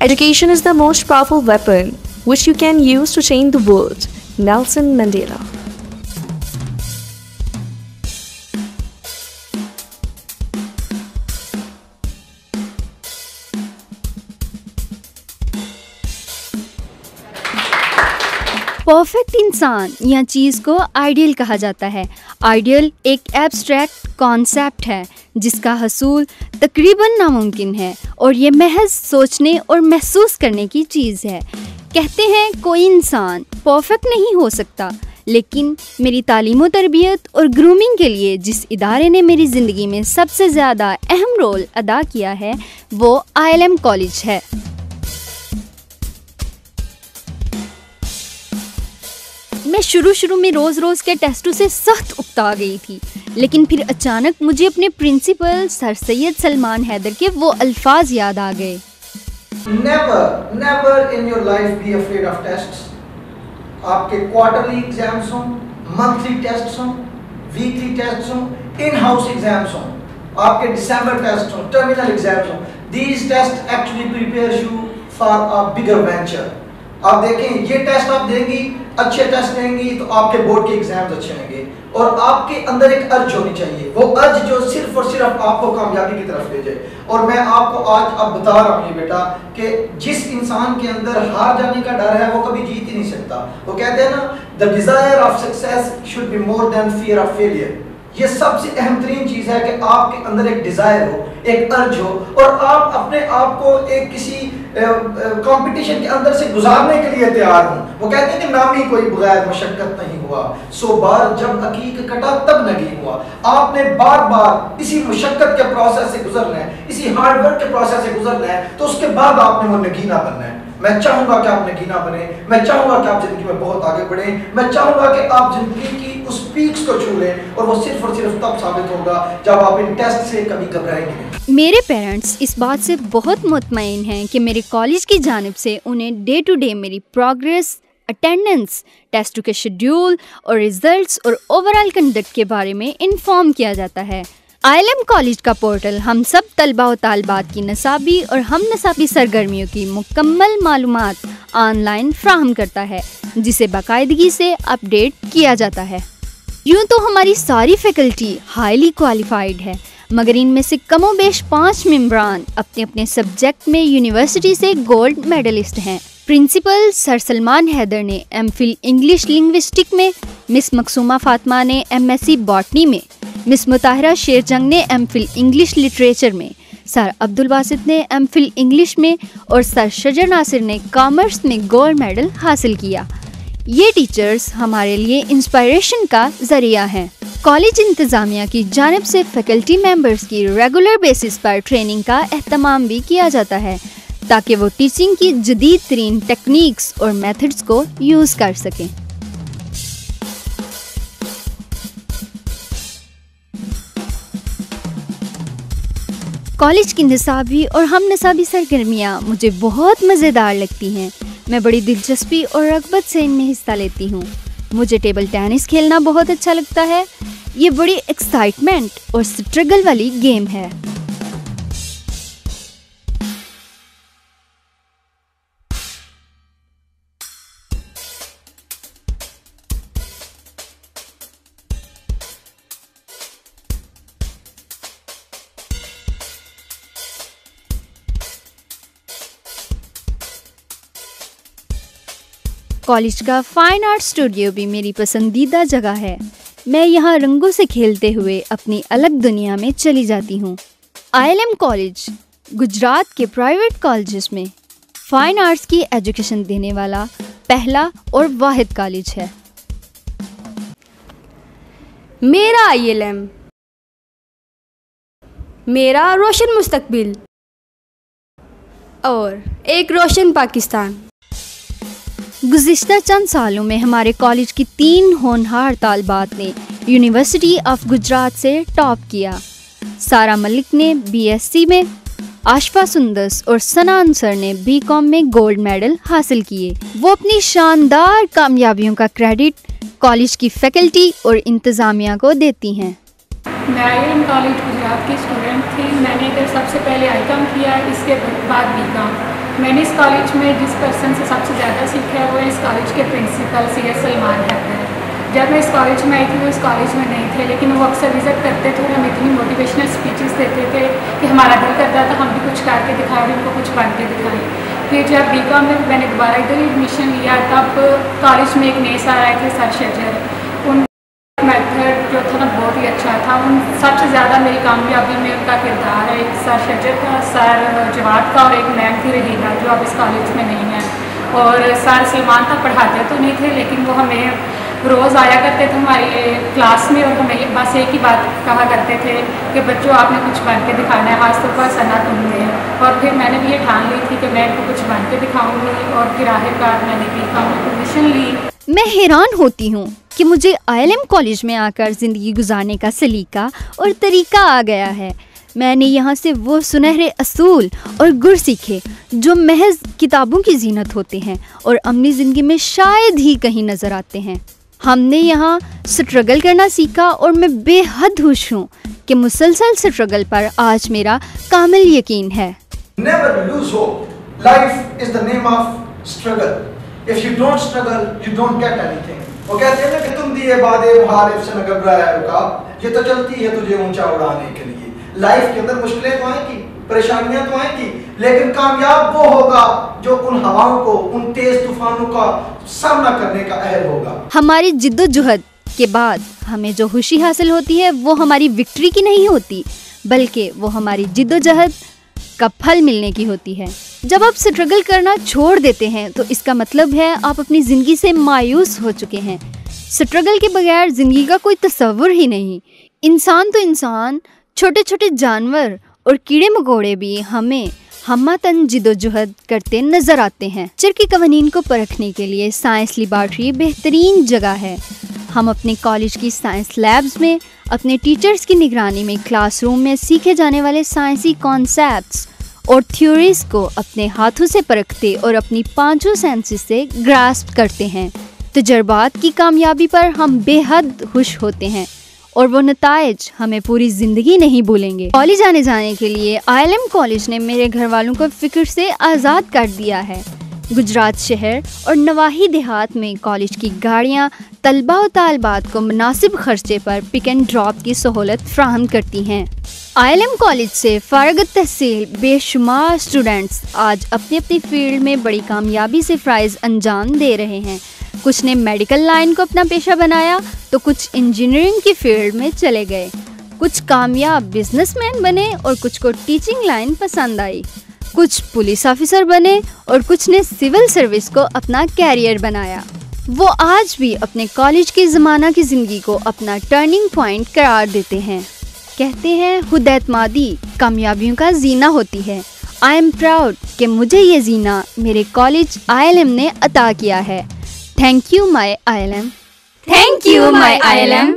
Education is the most powerful weapon which you can use to change the world. Nelson Mandela. Perfect इंसान या चीज़ को ideal कहा जाता है। आइडियल एक एब्स्ट्रैक्ट कॉन्सेप्ट है जिसका हसूल तकरीबन नामुमकिन है और ये महज सोचने और महसूस करने की चीज़ है। कहते हैं कोई इंसान परफेक्ट नहीं हो सकता, लेकिन मेरी तालीम व तरबियत और ग्रूमिंग के लिए जिस इदारे ने मेरी ज़िंदगी में सबसे ज़्यादा अहम रोल अदा किया है वो ILM कॉलेज है। मैं शुरू में रोज़ के टेस्टों से सख्त उकता गई थी, लेकिन फिर अचानक मुझे अपने प्रिंसिपल सर सैयद सलमान हैदर के वो अल्फाज याद आ गए। Never in your life be afraid of tests. आपके क्वार्टरली एग्जाम्स हों, मंथली टेस्ट हों, वीकली टेस्ट हों, इन हाउस एग्जाम्स हों, आपके दिसंबर टेस्ट हों, टर्मिनल एग्जाम्स हों, these tests actually prepares you for a bigger venture. आप देखें ये टेस्ट आप देंगी, अच्छे टेस्ट देंगी तो आपके बोर्ड के एग्जाम्स अच्छे होंगे और आपके अंदर एक अर्ज होनी चाहिए, वो अर्ज जो सिर्फ और सिर्फ आपको कामयाबी की तरफ ले जाए। और मैं आपको आज अब बता रहा हूँ ये बेटा कि जिस इंसान के अंदर हार जाने का डर है वो कभी जीत ही नहीं सकता। वो कहते हैं ना, the desire of success should be more than fear of failure. ये सबसे अहम तरीन चीज़ है कि आपके अंदर एक डिज़ायर हो, एक अर्ज हो और आप अपने आप को एक किसी कंपटीशन के अंदर से गुजारने के लिए तैयार हो। वो कहते हैं कि नामी कोई बगैर मशक्कत नहीं हुआ, सो बार जब अकीक कटा तब नगी हुआ। आपने बार बार इसी मुशक्कत के प्रोसेस से गुजरना है, इसी हार्डवर्क के प्रोसेस से गुजरना है, तो उसके बाद आपने वो नगीना बनना है। मैं चाहूँगा कि आप नगीना बने, मैं चाहूँगा कि आप ज़िंदगी में बहुत आगे बढ़ें, मैं चाहूँगा कि आप ज़िंदगी की उस पीक्स को छू लें और वो सिर्फ और सिर्फ तब साबित होगा जब आप इन टेस्ट से कभी घबराएंगे नहीं। मेरे पेरेंट्स इस बात से बहुत मुतमईन हैं कि मेरे कॉलेज की जानिब से उन्हें डे टू डे मेरी प्रोग्रेस, अटेंडेंस, टेस्टों के शेड्यूल और रिजल्ट्स और ओवरऑल कंडक्ट के बारे में इन्फॉर्म किया जाता है। ILM कॉलेज का पोर्टल हम सब तलबा व तालबात की नसाबी और हम नसाबी सरगर्मियों की मुकम्मल मालूमात ऑनलाइन फ्राहम करता है, जिसे बाकायदगी से अपडेट किया जाता है। यूँ तो हमारी सारी फैकल्टी हाईली क्वालिफाइड है, मगर इनमें से कमोबेश 5 मेंबरान अपने अपने सब्जेक्ट में यूनिवर्सिटी से गोल्ड मेडलिस्ट हैं। प्रिंसिपल सर सलमान हैदर ने MPhil इंग्लिश लिंग्विस्टिक में, मिस मकसूमा फातिमा ने MSc बॉटनी में, मिस मुताहिरा शेरजंग ने MPhil इंग्लिश लिटरेचर में, सर अब्दुल बासित ने MPhil इंग्लिश में और सर शजर नासिर ने कॉमर्स में गोल्ड मेडल हासिल किया। ये टीचर्स हमारे लिए इंस्पायरेशन का जरिया हैं। कॉलेज इंतज़ामिया की जानिब से फैकल्टी मेंबर्स की रेगुलर बेसिस पर ट्रेनिंग का एहतमाम भी किया जाता है ताकि वो टीचिंग की जदीद तरीन टेक्निक्स और मेथड्स को यूज़ कर सकें। कॉलेज की निसाबी और हम निसाबी सरगर्मियाँ मुझे बहुत मज़ेदार लगती हैं। मैं बड़ी दिलचस्पी और रग़बत से इनमें हिस्सा लेती हूँ। मुझे टेबल टेनिस खेलना बहुत अच्छा लगता है। ये बड़ी एक्साइटमेंट और स्ट्रगल वाली गेम है। कॉलेज का फाइन आर्ट स्टूडियो भी मेरी पसंदीदा जगह है। मैं यहाँ रंगों से खेलते हुए अपनी अलग दुनिया में चली जाती हूँ। ILM कॉलेज गुजरात के प्राइवेट कॉलेजेस में फाइन आर्ट्स की एजुकेशन देने वाला पहला और वाहिद कॉलेज है। मेरा ILM, मेरा रोशन मुस्तकबिल और एक रोशन पाकिस्तान। गुज़िश्ता चंद सालों में हमारे कॉलेज की 3 होनहार तालबात ने यूनिवर्सिटी ऑफ गुजरात से टॉप किया। सारा मलिक ने BSc में, आशफा सुंदस और सना अंसर ने BCom में गोल्ड मेडल हासिल किए। वो अपनी शानदार कामयाबियों का क्रेडिट कॉलेज की फैकल्टी और इंतज़ामिया को देती हैं। मैं ILM कॉलेज गुजरात की स्टूडेंट थी। मैंने इधर सबसे पहले ICOM किया, इसके बाद BCom। मैंने इस कॉलेज में जिस पर्सन से सबसे ज़्यादा सीखा है वो इस कॉलेज के प्रिंसिपल CS सलमान हैदर हैं। जब मैं इस कॉलेज में आई थी वो इस कॉलेज में नहीं थे, लेकिन वो अक्सर विज़िट करते थे और हमें इतनी मोटिवेशनल स्पीचेस देते थे कि हमारा दिल करता था हम भी कुछ करके दिखाएं, उनको कुछ बन के दिखाएं। फिर जब BCom में मैंने दोबारा इधर ही एडमिशन लिया तब कॉलेज में एक नए सर आए थे, सर शजर। उन मेथड जो था ना बहुत ही अच्छा था। उन सबसे ज़्यादा मेरी कामयाबी में उनका किरदार है, एक सर शजर का, सर जवाद का और एक मैम थी रहीना जो अब इस कॉलेज में नहीं है। और सर सलमान तक पढ़ाते तो नहीं थे लेकिन वो हमें रोज़ आया करते थे हमारी क्लास में और हमें बस एक ही बात कहा करते थे कि बच्चों आपने कुछ बन के दिखाना है, आज तो बस सना तुमने। और फिर मैंने भी ये ठान ली थी कि मैं इनको कुछ बन के दिखाऊंगी और फिर आखिरकार मैंने BCom में पोजीशन ली। मैं हैरान होती हूँ कि मुझे ILM कॉलेज में आकर ज़िंदगी गुजारने का सलीका और तरीका आ गया है। मैंने यहाँ से वो सुनहरे असूल और गुर सीखे जो महज किताबों की जीनत होते हैं और अपनी ज़िंदगी में शायद ही कहीं नज़र आते हैं। हमने यहाँ स्ट्रगल करना सीखा और मैं बेहद खुश हूँ कि मुसलसल स्ट्रगल पर आज मेरा कामिल यकीन है। Never lose hope. Life is the name of struggle. If you don't struggle, you don't get anything. वो कहते हैं ना कि तुम दिए बादे मुहारिब से न घबराया रुकाब, ये तो चलती है तुझे ऊंचा उड़ाने के लिए। लाइफ के अंदर मुश्किलें तो आएंगी, परेशानियां तो आएंगी, लेकिन कामयाब वो होगा जो उन हवाओं को, उन तेज तूफानों का सामना करने का अहल होगा। हमारी जिद्दोजहद के बाद हमें जो खुशी हासिल होती है वो हमारी विक्ट्री की नहीं होती, बल्कि वो हमारी जिद्दोजहद का फल मिलने की होती है। जब आप स्ट्रगल करना छोड़ देते हैं तो इसका मतलब है आप अपनी ज़िंदगी से मायूस हो चुके हैं। स्ट्रगल के बगैर ज़िंदगी का कोई तस्वुर ही नहीं। इंसान तो इंसान, छोटे छोटे जानवर और कीड़े मकोड़े भी हमें हमतन जिद्दोजहद करते नज़र आते हैं। नेचर के कवानीन को परखने के लिए साइंस लेबॉर्ट्री बेहतरीन जगह है। हम अपने कॉलेज की साइंस लैब्स में अपने टीचर्स की निगरानी में क्लासरूम में सीखे जाने वाले साइंसी कॉन्सेप्ट्स और थ्योरीज को अपने हाथों से परखते और अपनी पांचों सेंसेस से ग्रास्प करते हैं। तजर्बात की कामयाबी पर हम बेहद खुश होते हैं और वो नताइज हमें पूरी ज़िंदगी नहीं भूलेंगे। कॉलेज आने जाने के लिए ILM कॉलेज ने मेरे घर वालों को फ़िक्र से आज़ाद कर दिया है। गुजरात शहर और नवाही देहात में कॉलेज की गाड़ियाँ तलबा और तालबात को मुनासिब खर्चे पर पिक एंड ड्रॉप की सहूलत फ्राहम करती हैं। ILM कॉलेज से फारगत तहसील बेशुमार स्टूडेंट्स आज अपनी अपनी फील्ड में बड़ी कामयाबी से फ़राइज़ अंजाम दे रहे हैं। कुछ ने मेडिकल लाइन को अपना पेशा बनाया तो कुछ इंजीनियरिंग की फील्ड में चले गए। कुछ कामयाब बिजनेसमैन बने और कुछ को टीचिंग लाइन पसंद आई। कुछ पुलिस ऑफिसर बने और कुछ ने सिविल सर्विस को अपना कैरियर बनाया। वो आज भी अपने कॉलेज के ज़माना की ज़िंदगी को अपना टर्निंग पॉइंट करार देते हैं। कहते हैं खुद एतमादी कामयाबियों का जीना होती है। आई एम प्राउड कि मुझे ये जीना मेरे कॉलेज ILM ने अता किया है। Thank you my ILM। Thank you my ILM।